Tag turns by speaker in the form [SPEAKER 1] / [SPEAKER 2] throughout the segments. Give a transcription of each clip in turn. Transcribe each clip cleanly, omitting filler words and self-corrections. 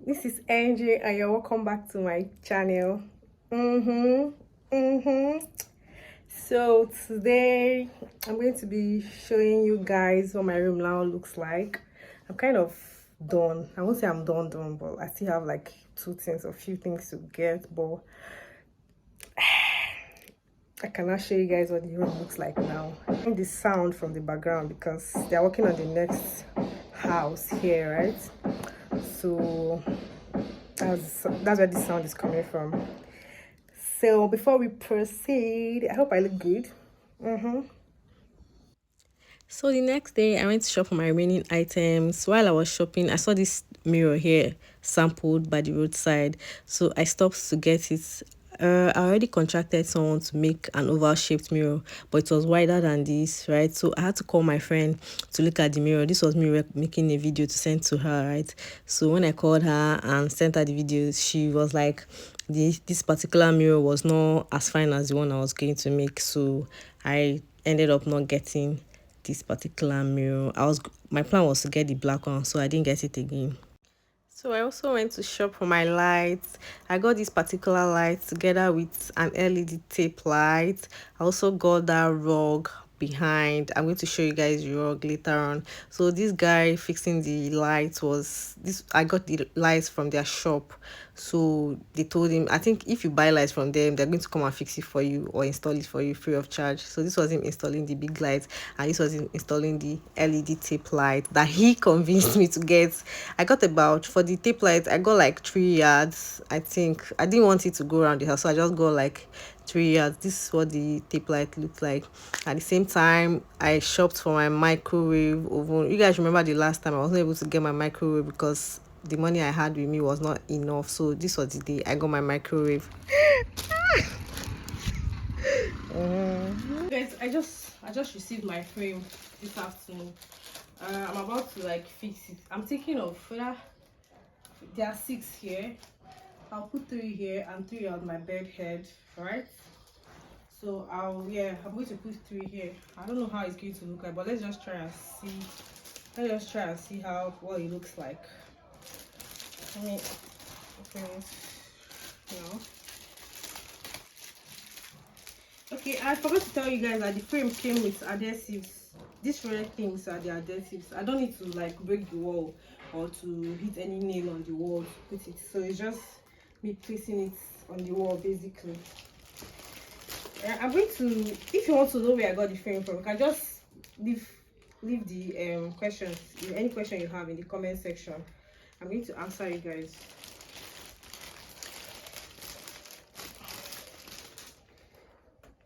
[SPEAKER 1] This is Angie and you're welcome back to my channel. So today I'm going to be showing you guys what my room now looks like. I'm kind of done. I won't say I'm done, but I still have like a few things to get, but I cannot show you guys what the room looks like now. And the sound from the background because they're working on the next house here, right? So that's where the sound is coming from. So before we proceed, I hope I look good. So the next day, I went to shop for my remaining items. While I was shopping, I saw this mirror here sampled by the roadside. So I stopped to get it. I already contracted someone to make an oval shaped mirror, but it was wider than this, right? So I had to call my friend to look at the mirror. This was me making a video to send to her, right? So when I called her and sent her the video, she was like, this particular mirror was not as fine as the one I was going to make. So I ended up not getting this particular mirror. My plan was to get the black one, so I didn't get it again. So I also went to shop for my lights. I got this particular light together with an LED tape light. I also got that rug behind. I'm going to show you guys the rug later on. So this guy fixing the lights was this. I got the lights from their shop. So they told him, I think if you buy lights from them, they're going to come and fix it for you or install it for you free of charge. So this was him installing the big lights, and this was him installing the LED tape light that he convinced me to get. I got about, for the tape light, I got like 3 yards. I think I didn't want it to go around the house, so I just got like 3 yards. This is what the tape light looked like. At the same time, I shopped for my microwave oven. You guys remember the last time I wasn't able to get my microwave because the money I had with me was not enough. So this was the day I got my microwave. Guys, I just received my frame this afternoon. I'm about to like fix it. I'm thinking of whether there are 6 here. I'll put 3 here and 3 on my bed head, right? So I'm going to put 3 here. I don't know how it's going to look like, but let's just try and see. Let's just try and see what it looks like. Let me open it now. Okay, I forgot to tell you guys that the frame came with adhesives. These red things are the adhesives. I don't need to like break the wall or to hit any nail on the wall to put it. So it's just me placing it on the wall basically. I'm going to, if you want to know where I got the frame from, you can just leave the questions, any question you have in the comment section. I'm going to answer you guys.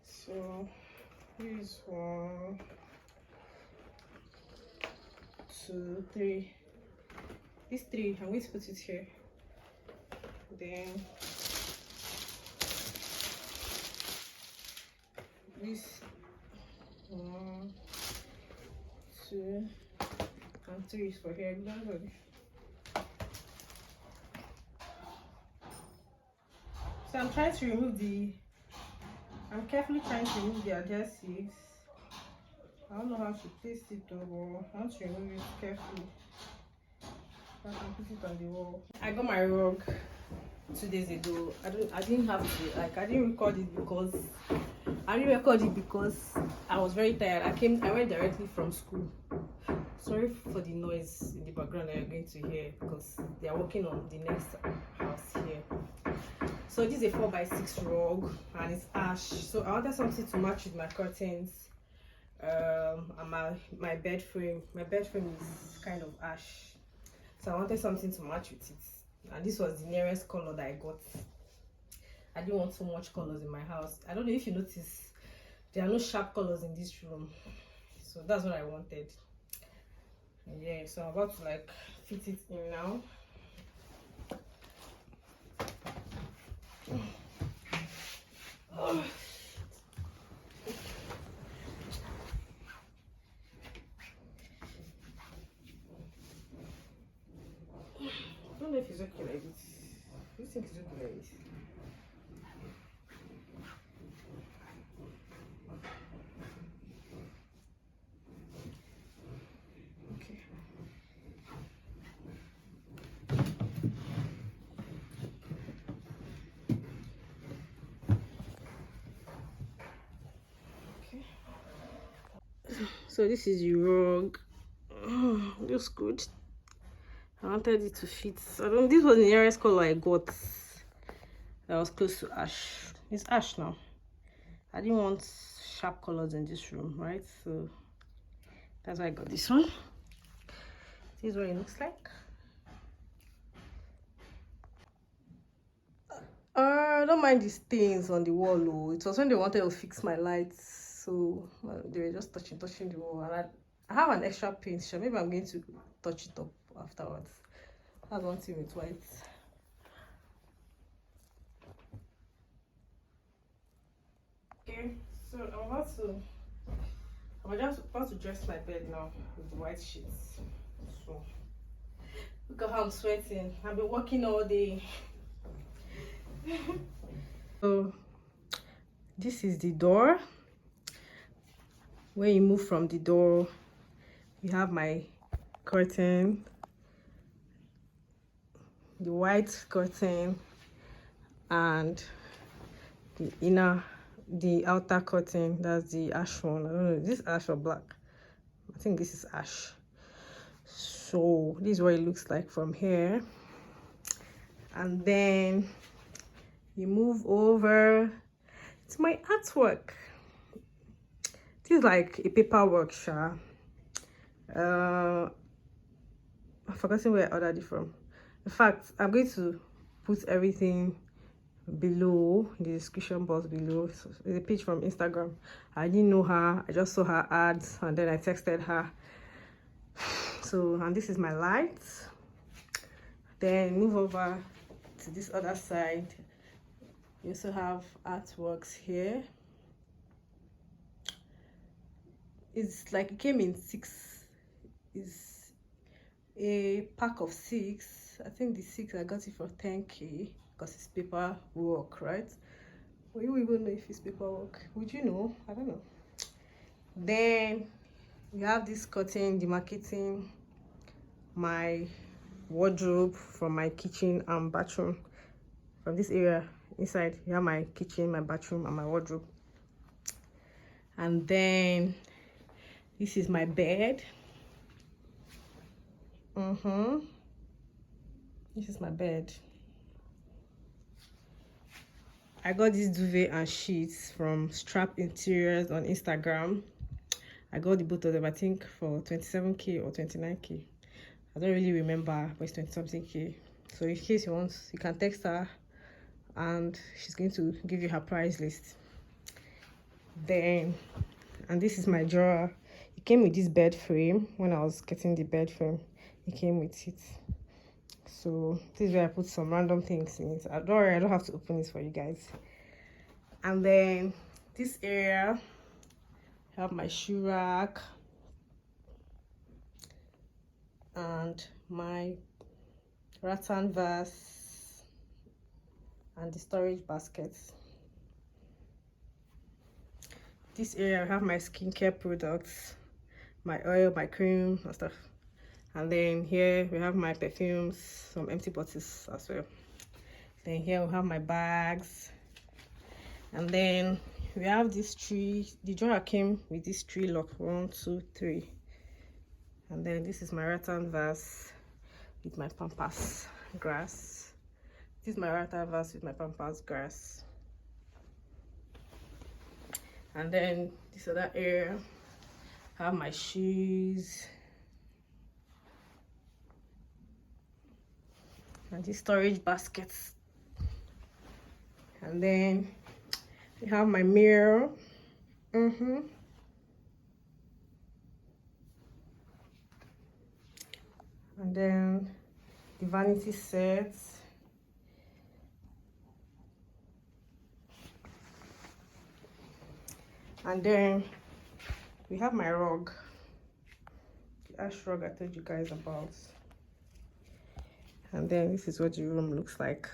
[SPEAKER 1] So here's 1, 2, 3. These 3, I'm going to put it here. Then this 1, 2, and 3 is for here. So I'm carefully trying to remove the adhesives. I don't know how to place it though, but I want to remove it carefully. I can put it on the wall. I got my rug 2 days ago. I didn't have to, like, I didn't record it because I was very tired. I went directly from school. Sorry for the noise in the background that you're going to hear because they are working on the next house here. So this is a 4x6 rug and it's ash. So I wanted something to match with my curtains and my bed frame. My bed frame is kind of ash. So I wanted something to match with it. And this was the nearest color that I got. I didn't want so much colors in my house. I don't know if you notice, there are no sharp colors in this room. So that's what I wanted. Yeah, so I'm about to like fit it in now. Oh. I don't know if it's okay like this. Do you think it's okay like this? Okay. So this is the rug. Looks good. I wanted it to fit. I don't. This was the nearest color I got. That was close to ash. It's ash now. I didn't want sharp colors in this room, right? So that's why I got this one. This is what it looks like. I don't mind the stains on the wall. Oh, it was when they wanted to fix my lights, so they were just touching the wall. And I have an extra paint, so maybe I'm going to touch it up afterwards. That's one thing with white. Okay, so I'm just about to dress my bed now with the white sheets. So look at how I'm sweating. I've been working all day. So this is the door. When you move from the door, you have my curtain, the white curtain, and the outer curtain. That's the ash one. I don't know, is this ash or black? I think this is ash. So this is what it looks like from here. And then you move over to my artwork. This is like a paperwork, I've forgotten where I ordered it from. In fact, I'm going to put everything below in the description box below. So it's a page from Instagram. I didn't know her. I just saw her ads and then I texted her. So, and this is my lights. Then move over to this other side. You also have artworks here. It's like it came in 6. It's a pack of 6. I think the 6 I got it for 10K because it's paper work, right? Well, you even know if it's paperwork. Would you know? I don't know. Then we have this curtain demarcating my wardrobe from my kitchen and bathroom. From this area inside, you have my kitchen, my bathroom, and my wardrobe. And then this is my bed. This is my bed. I got this duvet and sheets from Strap Interiors on Instagram. I got the both of them, I think, for 27K or 29K. I don't really remember, but it's 20-something K. So in case you want, you can text her and she's going to give you her price list. Then, and this is my drawer. It came with this bed frame. When I was getting the bed frame, it came with it. So this is where I put some random things in it. Don't worry, I don't have to open this for you guys. And then this area, I have my shoe rack and my rattan vase and the storage baskets. This area, I have my skincare products, my oil, my cream and stuff. And then here we have my perfumes, some empty bottles as well. Then here we have my bags. And then we have this tree. The drawer came with this tree lock, 1, 2, 3. And then this is my rattan vase with my pampas grass. This is my rattan vase with my pampas grass. And then this other area, I have my shoes. And these storage baskets. And then we have my mirror. And then the vanity sets. And then we have my rug, the ash rug I told you guys about. And then this is what the room looks like